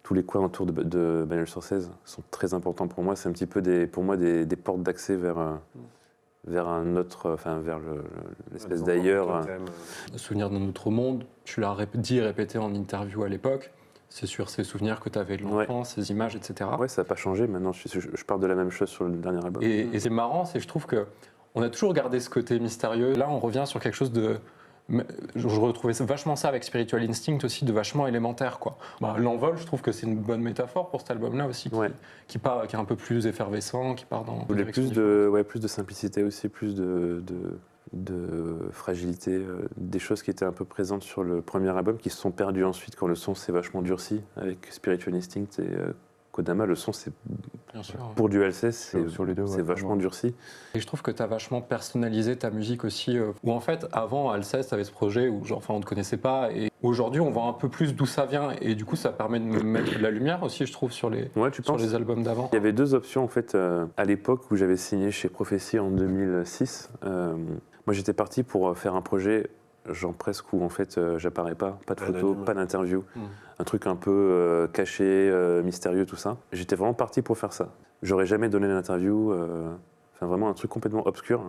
tous les coins autour de Bagnols-sur-Cèze sont très importants pour moi. C'est un petit peu pour moi des portes d'accès vers un autre, enfin vers l'espèce d'ailleurs. Souvenir d'un autre monde, tu l'as dit et répété en interview à l'époque, c'est sur ces souvenirs que tu avais de l'enfance, ces images, etc. Ouais, ça n'a pas changé. Maintenant, je parle de la même chose sur le dernier album. Et c'est marrant, je trouve qu'on a toujours gardé ce côté mystérieux. Là, on revient sur quelque chose de... Je retrouvais vachement ça avec Spiritual Instinct aussi, de vachement élémentaire, quoi. L'envol, je trouve que c'est une bonne métaphore pour cet album-là aussi, qui est un peu plus effervescent, qui part dans... Plus de simplicité aussi, plus de fragilité, des choses qui étaient un peu présentes sur le premier album, qui se sont perdues ensuite quand le son s'est vachement durci avec Spiritual Instinct et Kodama. Le son, pour du Alceste, c'est vachement durci. Et je trouve que tu as vachement personnalisé ta musique aussi, où en fait, avant, Alceste avait ce projet où on ne te connaissait pas, et aujourd'hui, on voit un peu plus d'où ça vient, et du coup, ça permet de mettre de la lumière aussi, je trouve, sur les albums d'avant. Il y avait deux options, en fait, à l'époque où j'avais signé chez Prophecy en 2006. Moi, j'étais parti pour faire un projet, genre presque où, en fait, j'apparais pas de photos, pas d'interview. Un truc un peu caché, mystérieux, tout ça. J'étais vraiment parti pour faire ça. J'aurais jamais donné d'interview, enfin vraiment un truc complètement obscur.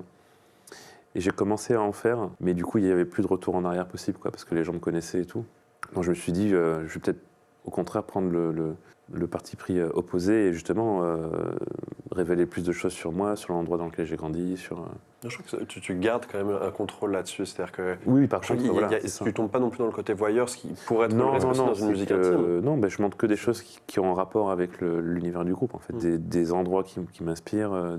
Et j'ai commencé à en faire, mais du coup il n'y avait plus de retour en arrière possible, quoi, parce que les gens me connaissaient et tout. Donc je me suis dit, je vais peut-être au contraire prendre le parti pris opposé et justement révéler plus de choses sur moi, sur l'endroit dans lequel j'ai grandi. Je trouve que tu gardes quand même un contrôle là-dessus, c'est-à-dire que oui, par contre, tu tombes pas non plus dans le côté voyeur, ce qui pourrait être dans une musique intime. Non, je montre que des choses qui ont un rapport avec l'univers du groupe, en fait, des endroits qui m'inspirent.